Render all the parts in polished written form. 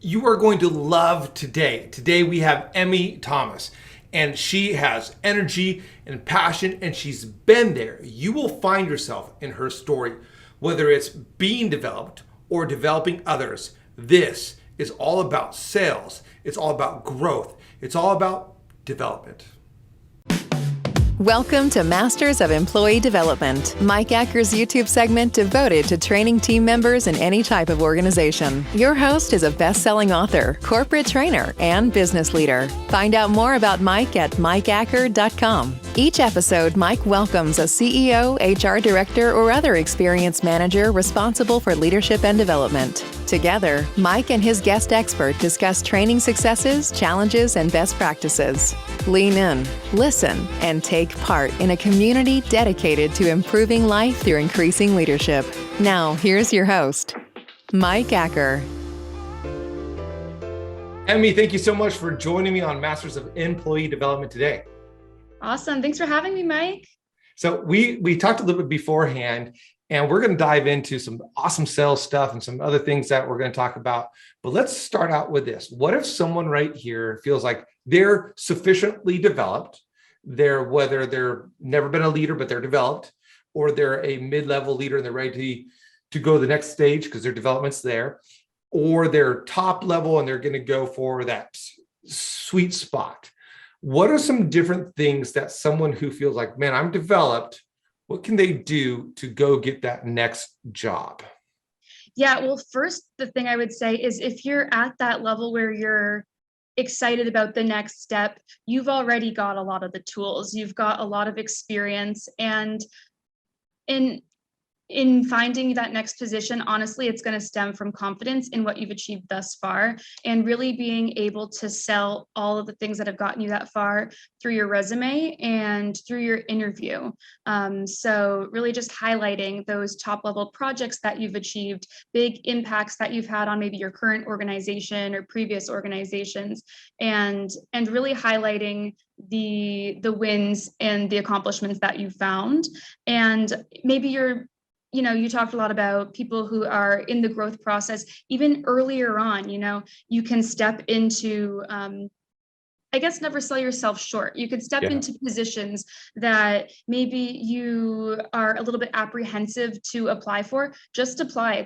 You are going to love today. Today we have Emmy Thomas, and she has energy and passion, and she's been there. You will find yourself in her story, whether it's being developed or developing others. This is all about sales. It's all about growth. It's all about development. Welcome to Masters of Employee Development, Mike Acker's YouTube segment devoted to training team members in any type of organization. Your host is a best-selling author, corporate trainer, and business leader. Find out more about Mike at mikeacker.com. Each episode, Mike welcomes a CEO, HR director, or other experienced manager responsible for leadership and development. Together, Mike and his guest expert discuss training successes, challenges, and best practices. Lean in, listen, and take part in a community dedicated to improving life through increasing leadership. Now, here's your host, Mike Acker. Emmy, thank you so much for joining me on Masters of Employee Development today. Awesome. Thanks for having me, Mike. So we talked a little bit beforehand, and we're going to dive into some awesome sales stuff and some other things that we're going to talk about. But let's start out with this. What if someone right here feels like they're sufficiently developed, whether they're never been a leader, but they're developed, or they're a mid-level leader and they're ready to go to the next stage because their development's there, or they're top level and they're going to go for that sweet spot. What are some different things that someone who feels like, man, I'm developed, what can they do to go get that next job? Yeah, well, first, the thing I would say is if you're at that level where you're excited about the next step, you've already got a lot of the tools, you've got a lot of experience, and in finding that next position, honestly, it's going to stem from confidence in what you've achieved thus far and really being able to sell all of the things that have gotten you that far through your resume and through your interview. So really just highlighting those top level projects that you've achieved, big impacts that you've had on maybe your current organization or previous organizations, and really highlighting the wins and the accomplishments that you've found. And maybe you talked a lot about people who are in the growth process, even earlier on, you can step into, I guess, never sell yourself short. You could step into positions that maybe you are a little bit apprehensive to apply for. Just apply.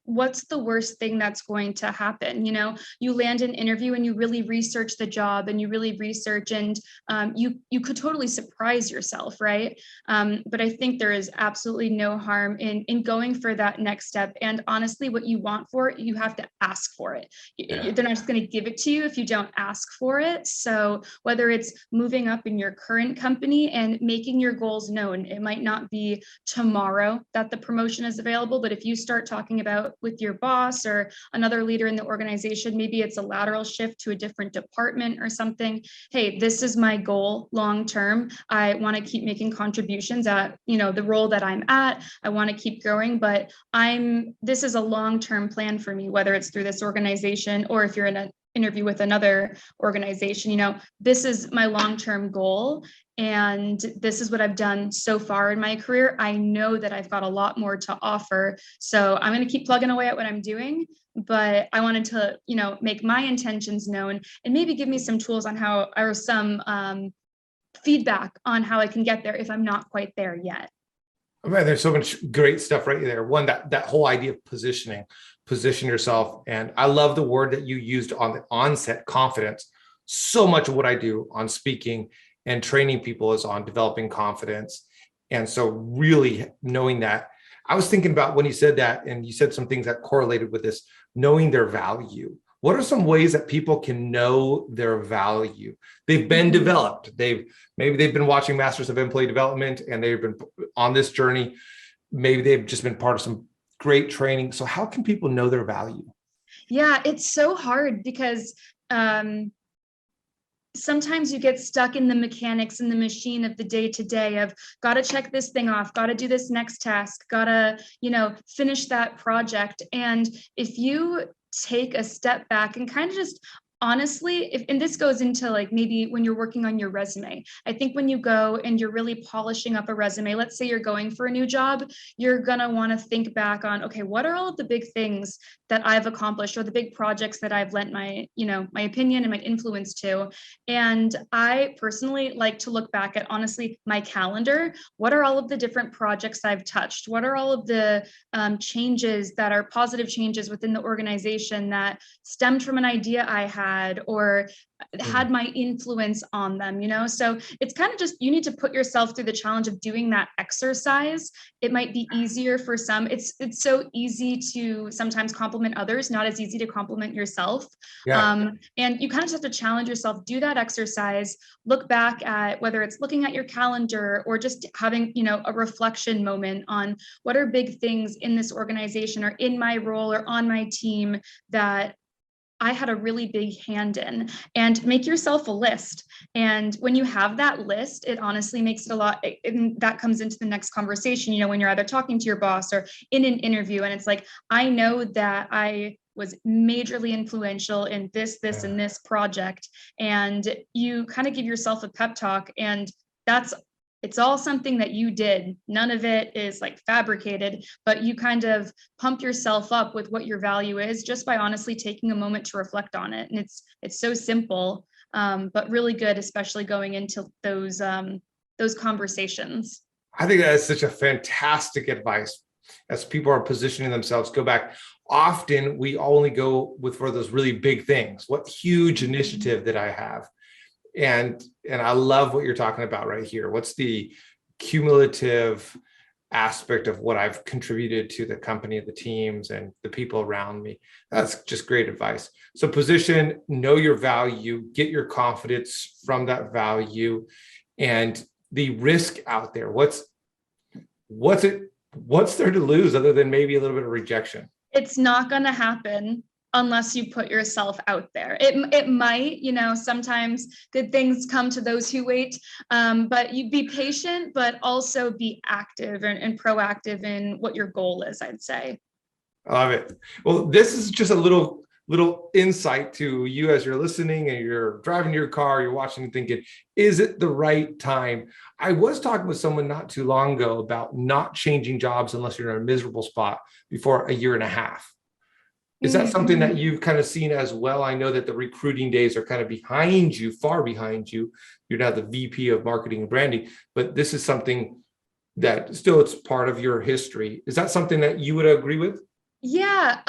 What's the worst thing that's going to happen? You land an interview and you really research the job and you really research, and you could totally surprise yourself, right? But I think there is absolutely no harm in going for that next step. And honestly, what you want for it, you have to ask for it. They're not just going to give it to you if you don't ask for it. So whether it's moving up in your current company and making your goals known, it might not be tomorrow that the promotion is available, but if you start talking about with your boss or another leader in the organization, maybe it's a lateral shift to a different department or something. Hey, this is my goal long term. I want to keep making contributions at, the role that I'm at. I want to keep growing, but this is a long-term plan for me, whether it's through this organization or if you're in an interview with another organization, this is my long-term goal. And this is what I've done so far in my career. I know that I've got a lot more to offer. So I'm going to keep plugging away at what I'm doing, but I wanted to, make my intentions known and maybe give me some tools on or some feedback on how I can get there if I'm not quite there yet. Man, there's so much great stuff right there. One, that whole idea of position yourself. And I love the word that you used on the onset, confidence. So much of what I do on speaking and training people is on developing confidence. And so really knowing that, I was thinking about when you said that, and you said some things that correlated with this, knowing their value. What are some ways that people can know their value? They've been developed. Maybe they've been watching Masters of Employee Development and they've been on this journey. Maybe they've just been part of some great training. So how can people know their value? Yeah, it's so hard because sometimes you get stuck in the mechanics and the machine of the day-to-day of got to check this thing off, got to do this next task, got to, finish that project. And if you take a step back and kind of just honestly, and this goes into like maybe when you're working on your resume, I think when you go and you're really polishing up a resume, let's say you're going for a new job, you're going to want to think back on, okay, what are all of the big things that I've accomplished or the big projects that I've lent my, my opinion and my influence to. And I personally like to look back at, honestly, my calendar. What are all of the different projects I've touched? What are all of the changes that are positive changes within the organization that stemmed from an idea I had or had my influence on them, So it's kind of just, you need to put yourself through the challenge of doing that exercise. It might be easier for some. It's so easy to sometimes compliment others, not as easy to compliment yourself. Yeah. And you kind of just have to challenge yourself, do that exercise, look back at whether it's looking at your calendar or just having, a reflection moment on what are big things in this organization or in my role or on my team that I had a really big hand in, and make yourself a list. And when you have that list, it honestly makes it a lot, and that comes into the next conversation, when you're either talking to your boss or in an interview, and it's like, I know that I was majorly influential in this, and this project. And you kind of give yourself a pep talk, and it's all something that you did. None of it is like fabricated, but you kind of pump yourself up with what your value is just by honestly taking a moment to reflect on it. And it's so simple, but really good, especially going into those conversations. I think that is such a fantastic advice as people are positioning themselves. Go back. Often we only go for those really big things. What huge initiative that I have? And I love what you're talking about right here. What's the cumulative aspect of what I've contributed to the company, the teams, and the people around me? That's just great advice. So position, know your value, get your confidence from that value, and the risk out there. What's there to lose other than maybe a little bit of rejection? It's not going to happen unless you put yourself out there. It might, sometimes good things come to those who wait, but you be patient, but also be active and proactive in what your goal is, I'd say. I love it. Well, this is just a little insight to you as you're listening and you're driving your car, you're watching and thinking, is it the right time? I was talking with someone not too long ago about not changing jobs unless you're in a miserable spot before a year and a half. Is that something that you've kind of seen as well? I know that the recruiting days are kind of behind you, far behind you. You're now the VP of marketing and branding, but this is something that still it's part of your history. Is that something that you would agree with? Yeah.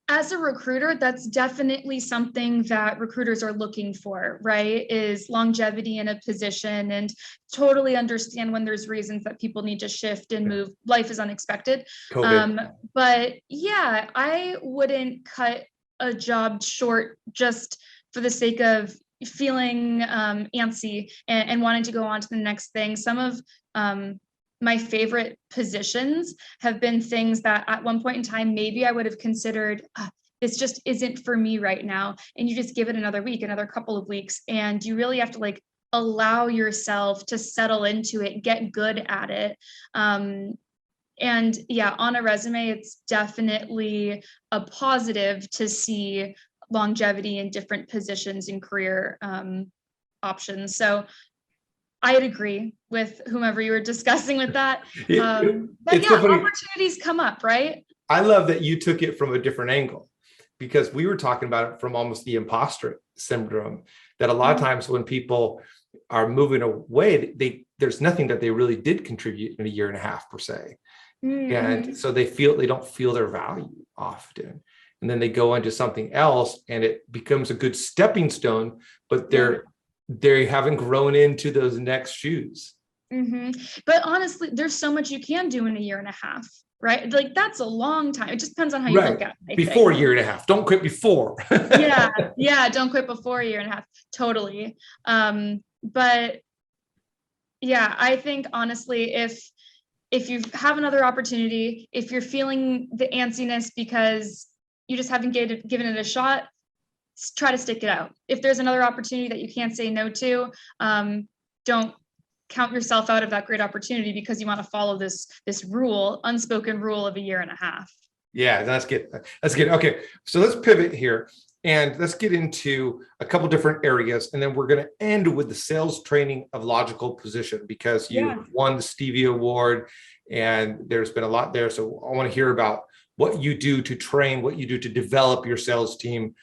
As a recruiter, that's definitely something that recruiters are looking for, right? Is longevity in a position, and totally understand when there's reasons that people need to shift and move. Life is unexpected. But yeah, I wouldn't cut a job short just for the sake of feeling antsy and wanting to go on to the next thing. Some of my favorite positions have been things that at one point in time, maybe I would have considered, this just isn't for me right now. And you just give it another week, another couple of weeks, and you really have to allow yourself to settle into it, get good at it. And yeah, on a resume, it's definitely a positive to see longevity in different positions and career options. So I'd agree with whomever you were discussing with that. But yeah, opportunities come up, right? I love that you took it from a different angle, because we were talking about it from almost the imposter syndrome, that a lot of times when people are moving away, there's nothing that they really did contribute in a year and a half per se. And so they don't feel their value often. And then they go into something else and it becomes a good stepping stone, but they haven't grown into those next shoes. But honestly, there's so much you can do in a year and a half, right? That's a long time. It just depends on how you look at it. Before a year and a half. Don't quit before. Yeah. Don't quit before a year and a half. Totally. But yeah, I think honestly, if you have another opportunity, if you're feeling the antsiness because you just haven't given it a shot, try to stick it out. If there's another opportunity that you can't say no to, don't count yourself out of that great opportunity because you want to follow this unspoken rule of a year and a half. Yeah, that's good. Okay, so let's pivot here. And let's get into a couple different areas. And then we're going to end with the sales training of logical position, because you won the Stevie Award and there's been a lot there. So I want to hear about what you do to train, what you do to develop your sales team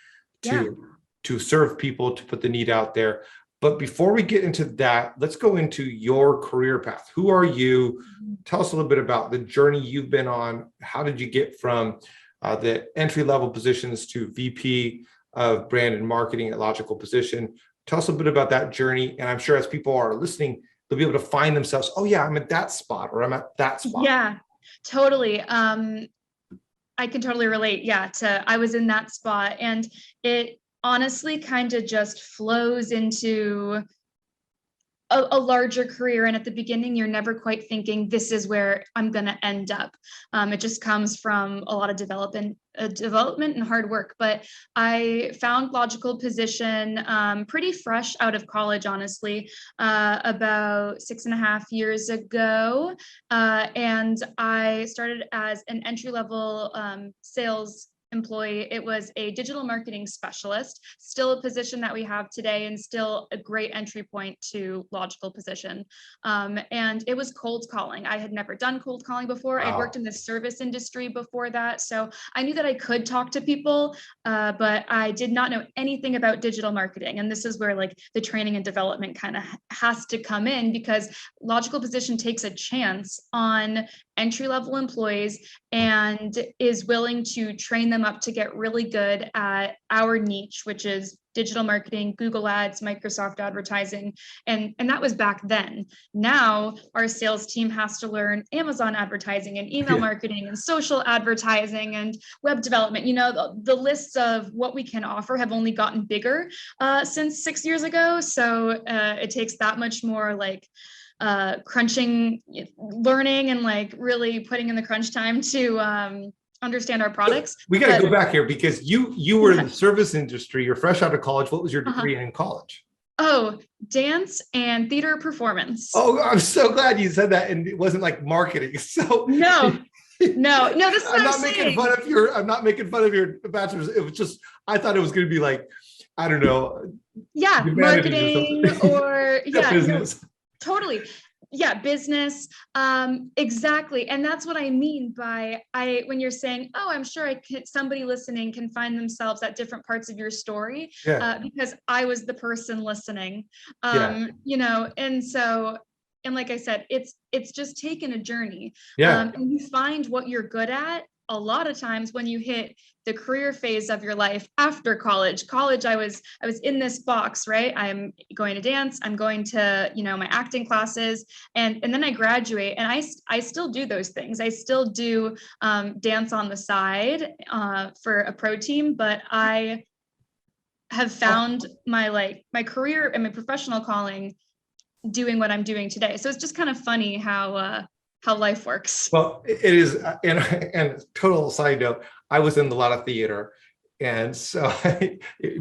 to serve people, to put the need out there. But before we get into that, let's go into your career path. Who are you? Tell us a little bit about the journey you've been on. How did you get from the entry-level positions to VP of brand and marketing at Logical Position? Tell us a bit about that journey. And I'm sure as people are listening, they'll be able to find themselves, oh yeah, I'm at that spot, or I'm at that spot. Yeah, totally. I can totally relate. Yeah, I was in that spot, and it honestly kind of just flows into a larger career. And at the beginning, you're never quite thinking this is where I'm going to end up. It just comes from a lot of development and hard work. But I found Logical Position pretty fresh out of college, honestly, about 6.5 years ago. And I started as an entry-level sales employee. It was a digital marketing specialist, still a position that we have today, and still a great entry point to Logical Position. And it was cold calling. I had never done cold calling before. Wow. I'd worked in the service industry before that, so I knew that I could talk to people, but I did not know anything about digital marketing. And this is where like the training and development kind of has to come in, because Logical Position takes a chance on entry-level employees and is willing to train them up to get really good at our niche, which is digital marketing, Google Ads, Microsoft advertising. And that was back then. Now our sales team has to learn Amazon advertising and email marketing and social advertising and web development. You know, the lists of what we can offer have only gotten bigger since 6 years ago. So it takes that much more like crunching, learning, and like really putting in the crunch time to understand our products. We got to go back here, because you were in the service industry. You're fresh out of college. What was your degree in college? Oh, dance and theater performance. Oh, I'm so glad you said that, and it wasn't like marketing. So no. This is what I'm not making fun of your. I'm not making fun of your bachelor's. It was just, I thought it was going to be like, I don't know. Yeah, marketing or business. No, totally. Yeah, business. Exactly. And that's what I mean by when you're saying, oh, I'm sure somebody listening can find themselves at different parts of your story, because I was the person listening, you know, and so, and like I said, it's just taken a journey. And you find what you're good at a lot of times when you hit the career phase of your life after college. I was in this box, right? I'm going to dance, I'm going to, you know, my acting classes, and then I graduate, and I still do those things. I still do dance on the side for a pro team, but I have found my career and my professional calling doing what I'm doing today. So it's just kind of funny how life works. Well, it is, and total side note, I was in a lot of theater, and so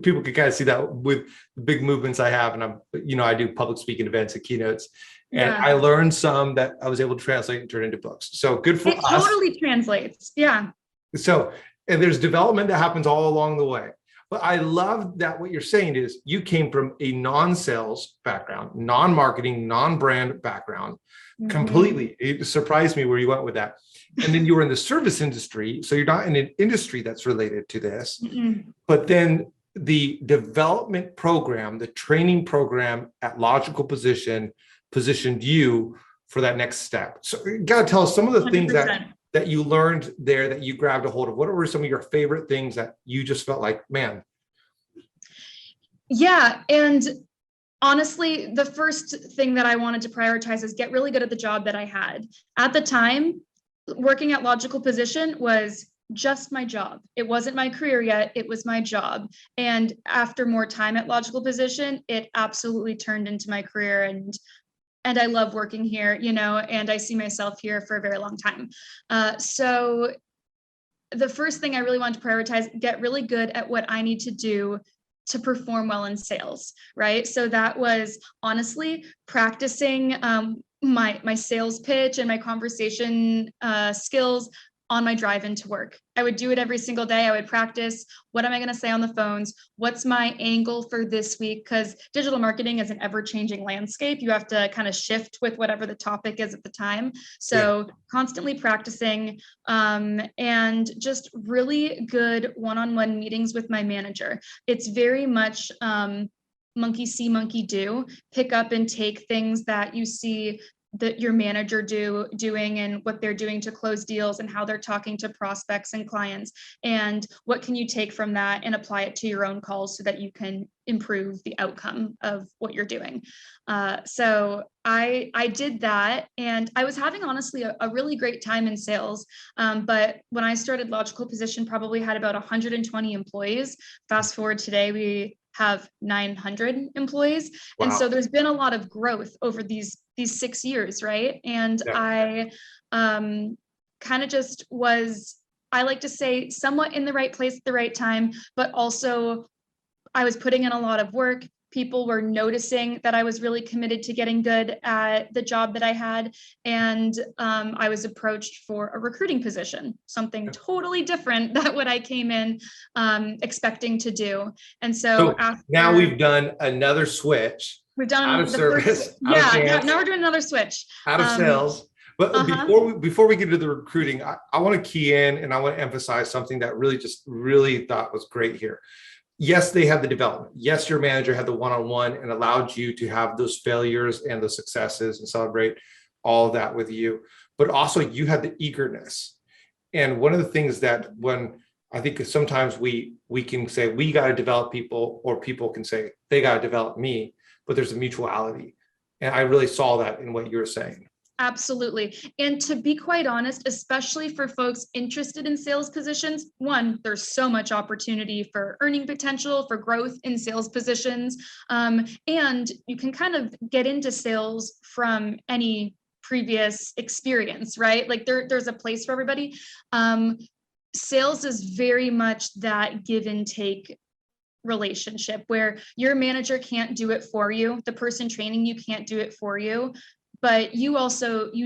people can kind of see that with the big movements I have, and I do public speaking events and keynotes, and I learned some that I was able to translate and turn into books. So good for us. It totally translates. Yeah. So, and there's development that happens all along the way. But I love that what you're saying is you came from a non-sales background, non-marketing, non-brand background, completely. It surprised me where you went with that. And then you were in the service industry. So you're not in an industry that's related to this. But then the development program, the training program at Logical Position positioned you for that next step. So you got to tell us some of the 100%. Things that you learned there that you grabbed a hold of. What were some of your favorite things that you just felt like, man? Yeah. And honestly, the first thing that I wanted to prioritize is get really good at the job that I had. At the time, working at Logical Position was just my job. It wasn't my career yet. It was my job. And after more time at Logical Position, it absolutely turned into my career. And I love working here, you know, and I see myself here for a very long time. So the first thing I really want to prioritize, get really good at what I need to do to perform well in sales, right? So that was honestly practicing my sales pitch and my conversation skills on my drive into work. I would do it every single day. I would practice. What am I going to say on the phones? What's my angle for this week? Because digital marketing is an ever-changing landscape. You have to kind of shift with whatever the topic is at the time. So constantly practicing, and just really good one-on-one meetings with my manager. It's very much monkey see, monkey do. Pick up and take things that you see that your manager doing and what they're doing to close deals and how they're talking to prospects and clients, and what can you take from that and apply it to your own calls so that you can improve the outcome of what you're doing. So I did that, and I was having honestly a really great time in sales. But when I started Logical Position, probably had about 120 employees. Fast forward today, we have 900 employees. Wow. And so there's been a lot of growth over these 6 years, right? And I kind of just was, I like to say, somewhat in the right place at the right time, but also I was putting in a lot of work. People were noticing that I was really committed to getting good at the job that I had. And I was approached for a recruiting position, something totally different than what I came in expecting to do. And so after, now we've done another switch. We've done out of service. Now we're doing another switch. Out of sales. But before we get to the recruiting, I want to key in and I want to emphasize something that really thought was great here. Yes, they had the development. Yes, your manager had the one-on-one and allowed you to have those failures and the successes and celebrate all of that with you. But also you had the eagerness. And one of the things that when I think sometimes we can say, we got to develop people, or people can say, they got to develop me, but there's a mutuality. And I really saw that in what you were saying. Absolutely. And to be quite honest, especially for folks interested in sales positions, one, there's so much opportunity for earning potential, for growth in sales positions. And you can kind of get into sales from any previous experience, right? Like there's a place for everybody. Sales is very much that give and take relationship where your manager can't do it for you. The person training you can't do it for you. But you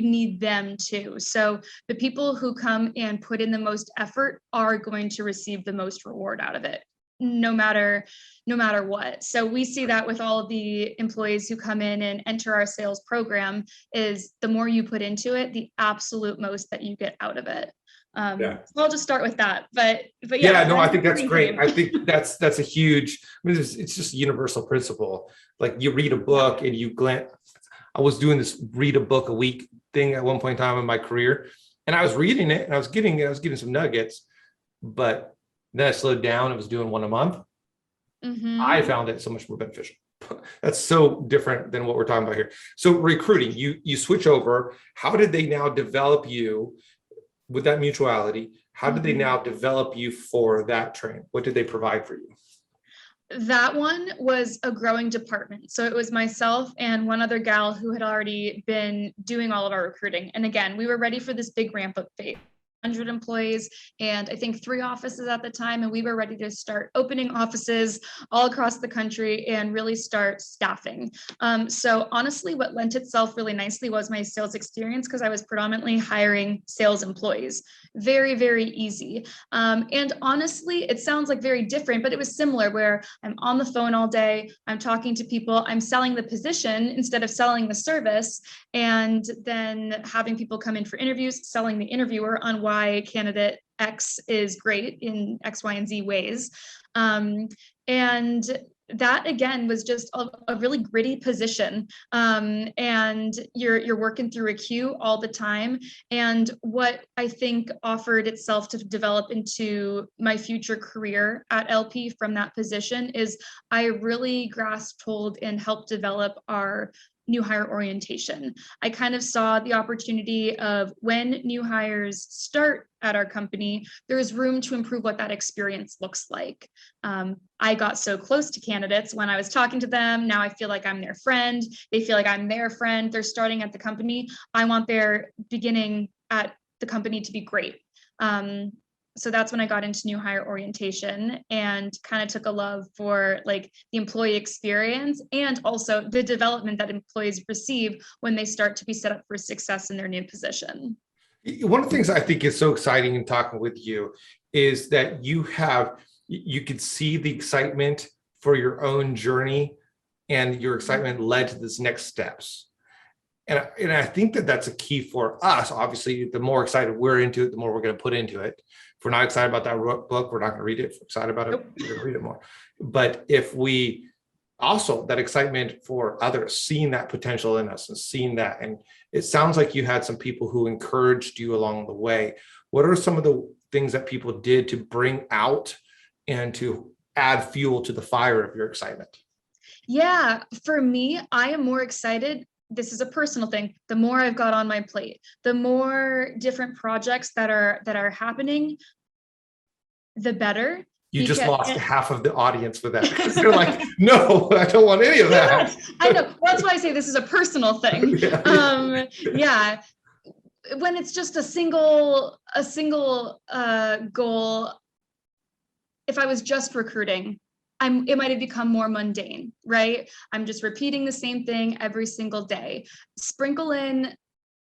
need them too. So the people who come and put in the most effort are going to receive the most reward out of it, no matter what. So we see that with all of the employees who come in and enter our sales program, is the more you put into it, the absolute most that you get out of it. So I'll just start with that, but yeah. No, I think that's great. I think that's a huge, it's just a universal principle. Like you read a book and you glance. I was doing this read a book a week thing at one point in time in my career, and I was reading it and I was getting some nuggets, but then I slowed down. I was doing one a month. Mm-hmm. I found it so much more beneficial. That's so different than what we're talking about here. So recruiting, you switch over. How did they now develop you with that mutuality? How did they now develop you for that train? What did they provide for you? That one was a growing department. So it was myself and one other gal who had already been doing all of our recruiting. And again, we were ready for this big ramp up phase. 100 employees and I think 3 offices at the time. And we were ready to start opening offices all across the country and really start staffing. So honestly, what lent itself really nicely was my sales experience, because I was predominantly hiring sales employees. Very, very easy. And honestly, it sounds like very different, but it was similar, where I'm on the phone all day, I'm talking to people, I'm selling the position instead of selling the service, and then having people come in for interviews, selling the interviewer on why candidate X is great in X, Y, and Z ways. And that again was just a really gritty position. And you're working through a queue all the time. And what I think offered itself to develop into my future career at LP from that position is I really grasped hold and helped develop our new hire orientation. I kind of saw the opportunity of when new hires start at our company, there's room to improve what that experience looks like. I got so close to candidates when I was talking to them. Now I feel like I'm their friend. They feel like I'm their friend. They're starting at the company. I want their beginning at the company to be great. So that's when I got into new hire orientation and kind of took a love for like the employee experience and also the development that employees receive when they start to be set up for success in their new position. One of the things I think is so exciting in talking with you is that you could see the excitement for your own journey, and your excitement led to this next steps. And I think that that's a key for us. Obviously, the more excited we're into it, the more we're going to put into it. If we're not excited about that book, we're not going to read it. If we're excited about it, we're going to read it more. But if we also, that excitement for others, seeing that potential in us and seeing that, and it sounds like you had some people who encouraged you along the way. What are some of the things that people did to bring out and to add fuel to the fire of your excitement? Yeah, for me, I am more excited. This is a personal thing. The more I've got on my plate, the more different projects that are happening, the better. You just lost half of the audience with that. They're like, no, I don't want any of that. I know. Well, that's why I say this is a personal thing. Yeah. When it's just a single goal, if I was just recruiting, it might have become more mundane, right? I'm just repeating the same thing every single day. Sprinkle in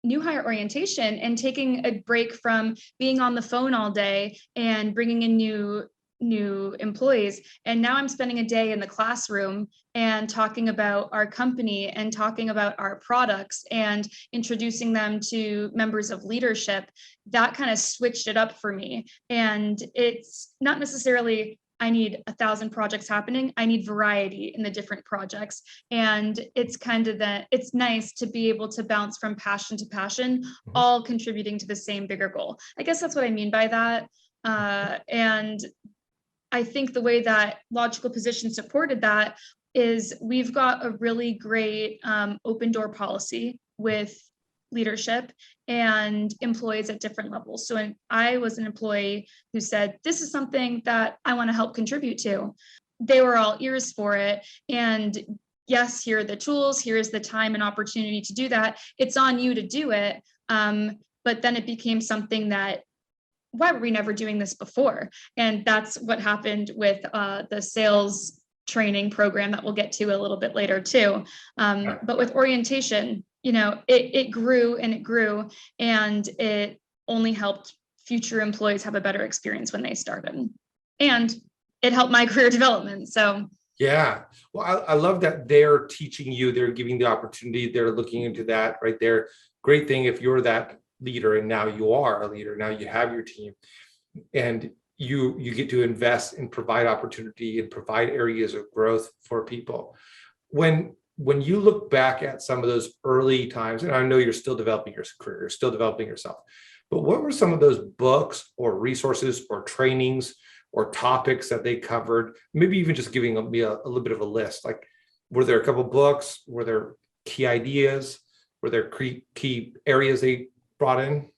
new hire orientation and taking a break from being on the phone all day and bringing in new employees. And now I'm spending a day in the classroom and talking about our company and talking about our products and introducing them to members of leadership. That kind of switched it up for me. And it's not necessarily I need 1,000 projects happening. I need variety in the different projects. And it's kind of it's nice to be able to bounce from passion to passion, all contributing to the same bigger goal. I guess that's what I mean by that. And I think the way that Logical Position supported that is we've got a really great open door policy with leadership and employees at different levels. So I was an employee who said, this is something that I want to help contribute to. They were all ears for it. And yes, here are the tools, here's the time and opportunity to do that. It's on you to do it. But then it became something that, why were we never doing this before? And that's what happened with the sales training program that we'll get to a little bit later too. But with orientation, it grew and it grew, and it only helped future employees have a better experience when they started. And it helped my career development. So yeah, well, I love that they're teaching you, they're giving the opportunity, they're looking into that right there. Great thing if you're that leader and now you are a leader, now you have your team, and you get to invest and provide opportunity and provide areas of growth for people. When you look back at some of those early times, and I know you're still developing your career, you're still developing yourself, but what were some of those books or resources or trainings or topics that they covered? Maybe even just giving me a little bit of a list. Like, were there a couple books? Were there key ideas? Were there key areas they brought in?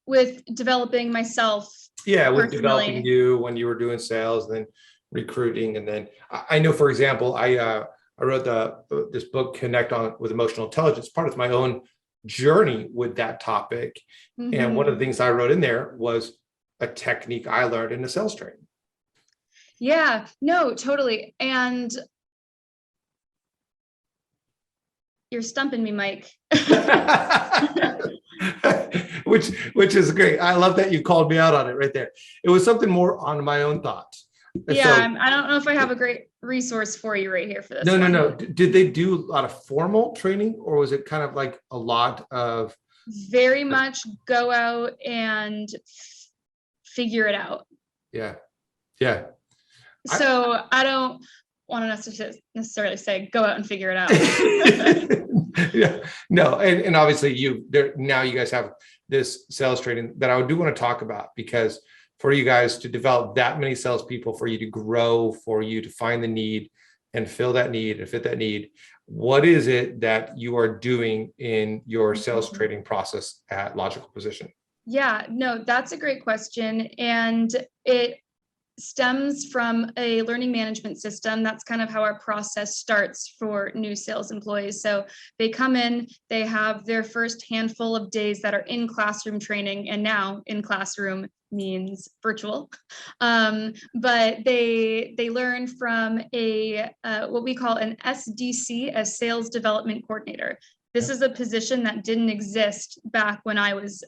With developing myself. Yeah, with developing you when you were doing sales, and then recruiting. And then I know, for example, I wrote this book, Connect on with Emotional Intelligence, part of my own journey with that topic. And one of the things I wrote in there was a technique I learned in a sales training. Yeah, no, totally. And you're stumping me, Mike. which is great. I love that you called me out on it right there. It was something more on my own thoughts. Yeah, so, I don't know if I have a great resource for you right here for this. No. Did they do a lot of formal training, or was it kind of like a lot of? Very much go out and figure it out. Yeah. So I don't want to necessarily say go out and figure it out. Yeah, no, and obviously now you guys have this sales training that I do want to talk about, because for you guys to develop that many salespeople, for you to grow, for you to find the need and fill that need and fit that need, what is it that you are doing in your sales training process at Logical Position? Yeah, no, that's a great question. And it stems from a learning management system. That's kind of how our process starts for new sales employees. So they come in, they have their first handful of days that are in classroom training, and now in classroom means virtual. But they learn from what we call an SDC, a sales development coordinator. This is a position that didn't exist back when I was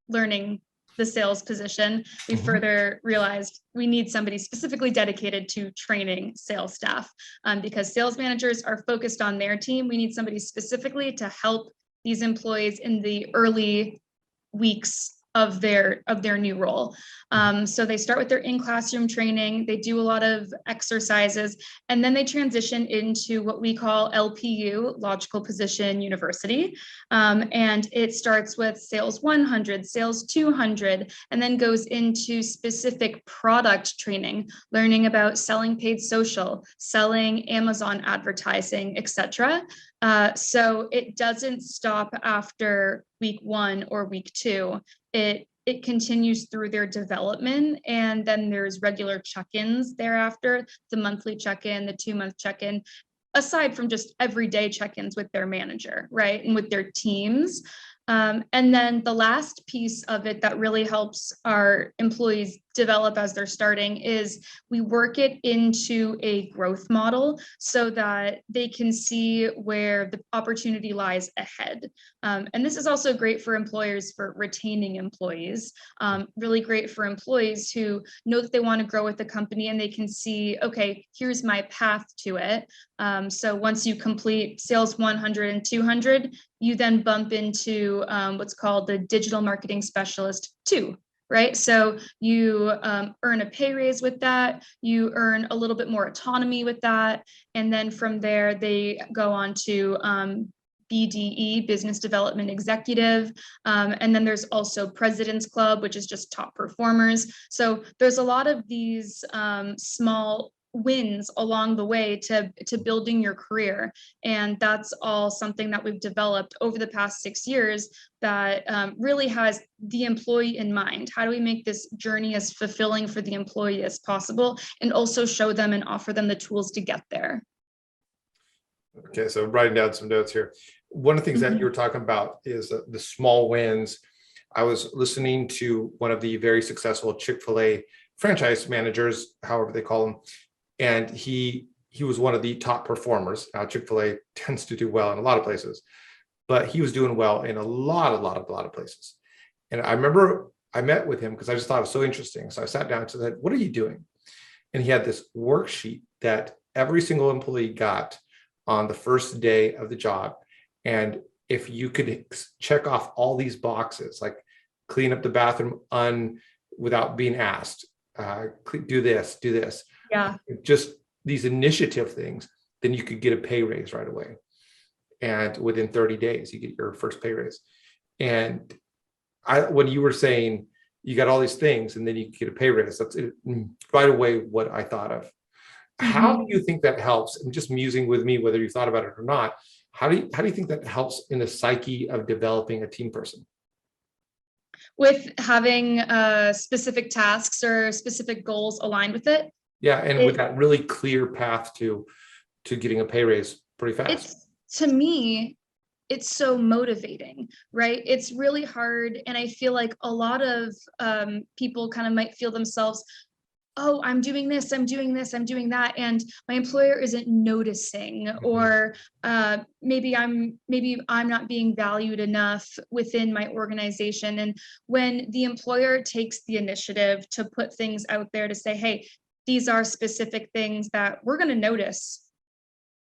learning the sales position. We further realized we need somebody specifically dedicated to training sales staff, because sales managers are focused on their team. We need somebody specifically to help these employees in the early weeks of their new role. So they start with their in-classroom training, they do a lot of exercises, and then they transition into what we call LPU, Logical Position University. And it starts with sales 100, sales 200, and then goes into specific product training, learning about selling paid social, selling Amazon advertising, etc. So it doesn't stop after week 1 or week 2. It continues through their development, and then there's regular check-ins thereafter, the monthly check-in, the 2-month check-in, aside from just everyday check-ins with their manager, right, and with their teams. And then the last piece of it that really helps our employees develop as they're starting is we work it into a growth model so that they can see where the opportunity lies ahead. And this is also great for employers for retaining employees, really great for employees who know that they want to grow with the company and they can see, okay, here's my path to it. So once you complete sales 100 and 200, you then bump into what's called the digital marketing specialist 2. Right. So you earn a pay raise with that, you earn a little bit more autonomy with that. And then from there, they go on to BDE, Business Development Executive. And then there's also President's Club, which is just top performers. So there's a lot of these small wins along the way to building your career. And that's all something that we've developed over the past 6 years that really has the employee in mind. How do we make this journey as fulfilling for the employee as possible, and also show them and offer them the tools to get there? Okay, so I'm writing down some notes here. One of the things that you were talking about is the small wins. I was listening to one of the very successful Chick-fil-A franchise managers, however they call them, and he was one of the top performers. Now, Chick-fil-A tends to do well in a lot of places, but he was doing well in a lot of places. And I remember I met with him because I just thought it was so interesting. So I sat down and said, "What are you doing?" And he had this worksheet that every single employee got on the first day of the job. And if you could check off all these boxes, like clean up the bathroom without being asked, do this, Yeah. just these initiative things, then you could get a pay raise right away. And within 30 days, you get your first pay raise. And when you were saying you got all these things and then you get a pay raise, that's right away what I thought of. How do you think that helps? And just musing with me, whether you thought about it or not, how do you think that helps in the psyche of developing a team person? With having specific tasks or specific goals aligned with it. Yeah, and with that really clear path to getting a pay raise pretty fast. To me, it's so motivating, right? It's really hard. And I feel like a lot of people kind of might feel themselves, oh, I'm doing this, I'm doing this, I'm doing that, and my employer isn't noticing, or maybe I'm not being valued enough within my organization. And when the employer takes the initiative to put things out there to say, hey, these are specific things that we're going to notice.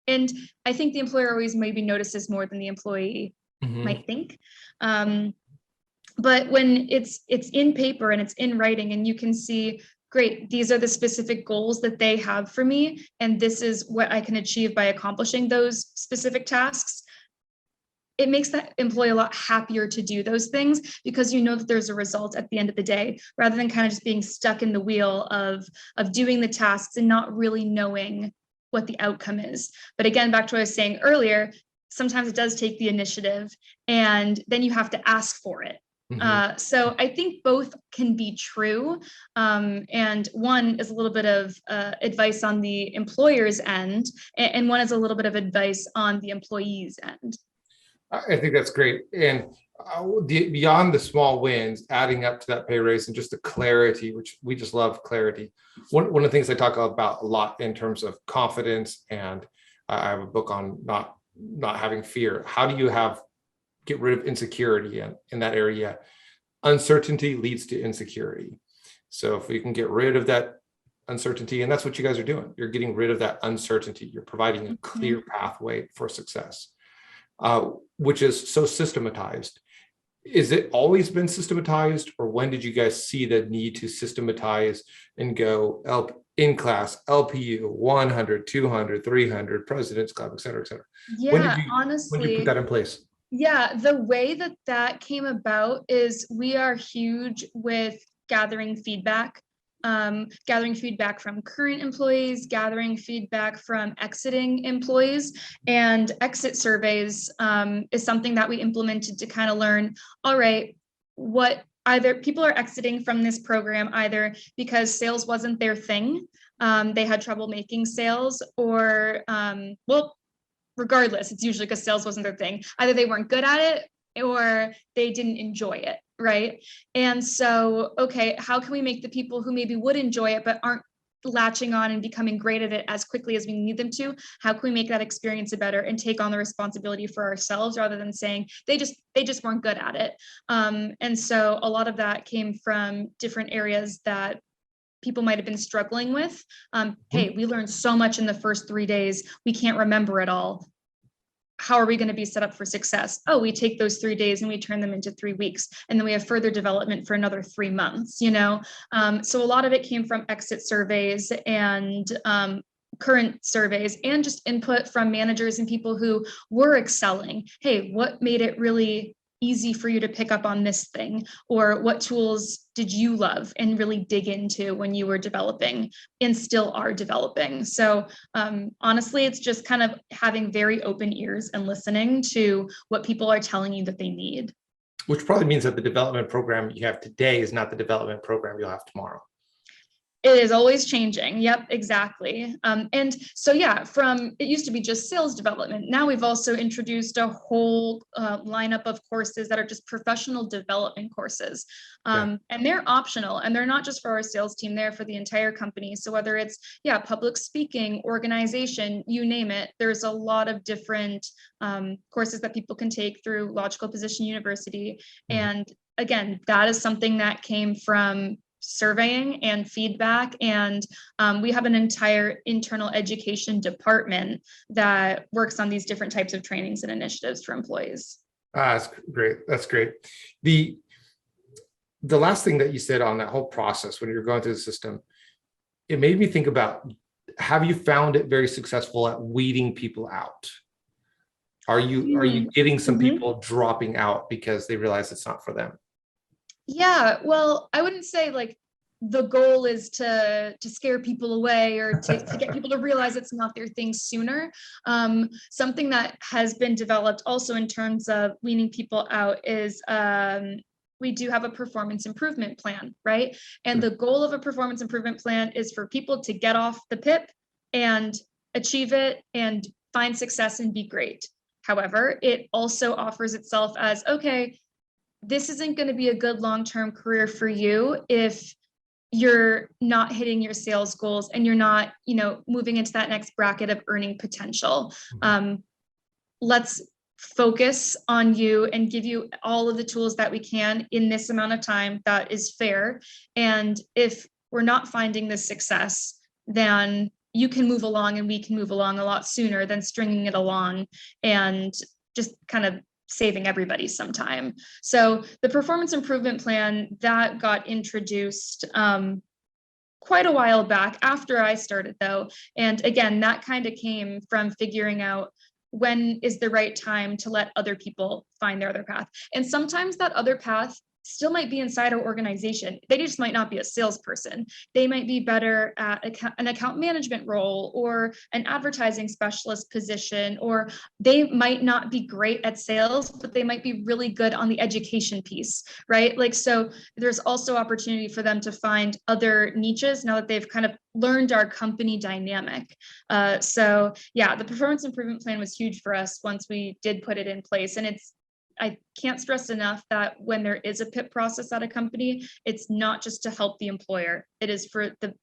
And I think the employer always maybe notices more than the employee might think. But when it's in paper and it's in writing and you can see, great, these are the specific goals that they have for me, and this is what I can achieve by accomplishing those specific tasks, it makes that employee a lot happier to do those things because you know that there's a result at the end of the day, rather than kind of just being stuck in the wheel of doing the tasks and not really knowing what the outcome is. But again, back to what I was saying earlier, sometimes it does take the initiative and then you have to ask for it. So I think both can be true. And one is a little bit of advice on the employer's end, and one is a little bit of advice on the employee's end. I think that's great. And beyond the small wins, adding up to that pay raise and just the clarity, which we just love clarity. One of the things I talk about a lot in terms of confidence, and I have a book on not not having fear. How do you get rid of insecurity in that area? Uncertainty leads to insecurity. So if we can get rid of that uncertainty, and that's what you guys are doing, you're getting rid of that uncertainty. You're providing a clear pathway for success, which is so systematized. Is it always been systematized, or when did you guys see the need to systematize and go in class, LPU, 100, 200, 300, President's Club, et cetera, et cetera? Yeah, When did you put that in place? Yeah, the way that came about is we are huge with gathering feedback from current employees, gathering feedback from exiting employees, and exit surveys is something that we implemented to kind of learn, all right, what either people are exiting from this program either because sales wasn't their thing, they had trouble making sales, or regardless, it's usually because sales wasn't their thing. Either they weren't good at it or they didn't enjoy it, right? And so, okay, how can we make the people who maybe would enjoy it but aren't latching on and becoming great at it as quickly as we need them to, how can we make that experience better and take on the responsibility for ourselves rather than saying they just weren't good at it? And so a lot of that came from different areas that people might have been struggling with. Hey, we learned so much in the first 3 days, we can't remember it all. How are we going to be set up for success? Oh, we take those 3 days and we turn them into 3 weeks. And then we have further development for another 3 months, So a lot of it came from exit surveys and current surveys and just input from managers and people who were excelling. Hey, what made it really easy for you to pick up on this thing? Or what tools did you love and really dig into when you were developing and still are developing? So honestly, it's just kind of having very open ears and listening to what people are telling you that they need. Which probably means that the development program you have today is not the development program you'll have tomorrow. It is always changing. Yep, exactly. And so, yeah, it used to be just sales development. Now we've also introduced a whole lineup of courses that are just professional development courses. And they're optional, and they're not just for our sales team, they're for the entire company. So whether it's, public speaking, organization, you name it, there's a lot of different courses that people can take through Logical Position University. And again, that is something that came from surveying and feedback, and we have an entire internal education department that works on these different types of trainings and initiatives for employees. That's great. That's great. The last thing that you said on that whole process when you're going through the system, it made me think about, have you found it very successful at weeding people out? Are you getting some people dropping out because they realize it's not for them? Yeah, well, I wouldn't say like the goal is to scare people away or to get people to realize it's not their thing sooner. Something that has been developed also in terms of weaning people out is we do have a performance improvement plan, right? And the goal of a performance improvement plan is for people to get off the PIP and achieve it and find success and be great. However, it also offers itself as, okay, this isn't going to be a good long-term career for you if you're not hitting your sales goals and you're not, moving into that next bracket of earning potential. Let's focus on you and give you all of the tools that we can in this amount of time that is fair. And if we're not finding this success, then you can move along and we can move along a lot sooner than stringing it along and just kind of saving everybody some time. So the performance improvement plan that got introduced quite a while back after I started though. And again, that kind of came from figuring out when is the right time to let other people find their other path. And sometimes that other path still might be inside our organization. They just might not be a salesperson. They might be better at an account management role or an advertising specialist position, or they might not be great at sales, but they might be really good on the education piece, right? Like, so there's also opportunity for them to find other niches now that they've kind of learned our company dynamic. So yeah, the performance improvement plan was huge for us once we did put it in place. And I can't stress enough that when there is a PIP process at a company, it's not just to help the employer, it is for the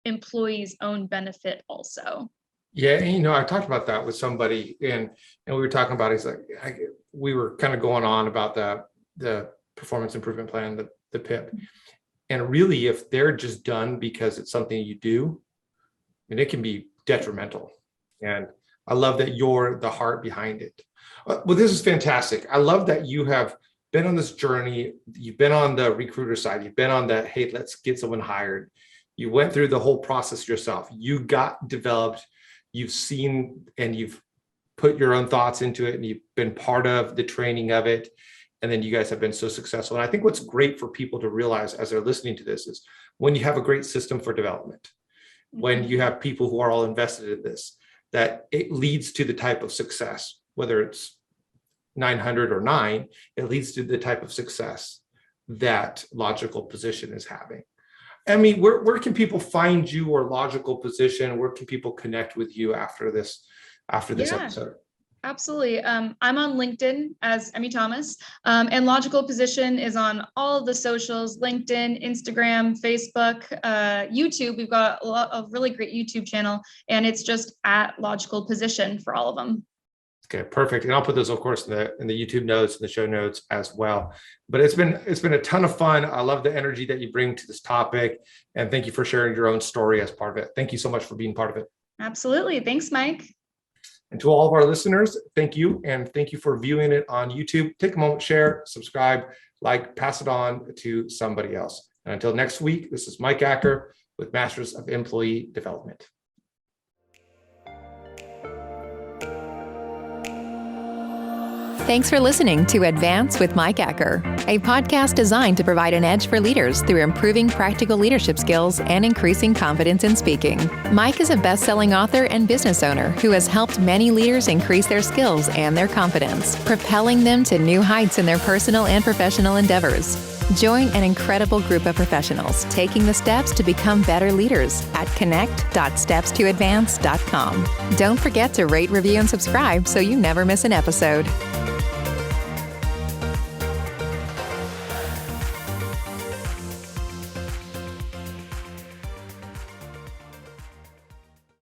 employee's own benefit also. Yeah, and, I talked about that with somebody, and we were talking about. He's like, we were kind of going on about the performance improvement plan, the PIP, and really, if they're just done because it's something you do, and it can be detrimental. And I love that you're the heart behind it. Well, this is fantastic. I love that you have been on this journey. You've been on the recruiter side. You've been on the, hey, let's get someone hired. You went through the whole process yourself. You got developed. You've seen and you've put your own thoughts into it, and you've been part of the training of it. And then you guys have been so successful. And I think what's great for people to realize as they're listening to this is when you have a great system for development, when you have people who are all invested in this, that it leads to the type of success, whether it's 900 or 9, it leads to the type of success that Logical Position is having. Emmy, where can people find you, or Logical Position? Where can people connect with you after this episode? Absolutely. I'm on LinkedIn as Emmy Thomas, and Logical Position is on all of the socials: LinkedIn, Instagram, Facebook, YouTube. We've got a really great YouTube channel, and it's just at Logical Position for all of them. Okay, perfect. And I'll put those, of course, in the YouTube notes and the show notes as well. But it's been a ton of fun. I love the energy that you bring to this topic, and thank you for sharing your own story as part of it. Thank you so much for being part of it. Absolutely. Thanks, Mike. And to all of our listeners, thank you. And thank you for viewing it on YouTube. Take a moment, share, subscribe, like, pass it on to somebody else. And until next week, this is Mike Acker with Masters of Employee Development. Thanks for listening to Advance with Mike Acker, a podcast designed to provide an edge for leaders through improving practical leadership skills and increasing confidence in speaking. Mike is a best-selling author and business owner who has helped many leaders increase their skills and their confidence, propelling them to new heights in their personal and professional endeavors. Join an incredible group of professionals taking the steps to become better leaders at connect.stepstoadvance.com. Don't forget to rate, review, and subscribe so you never miss an episode.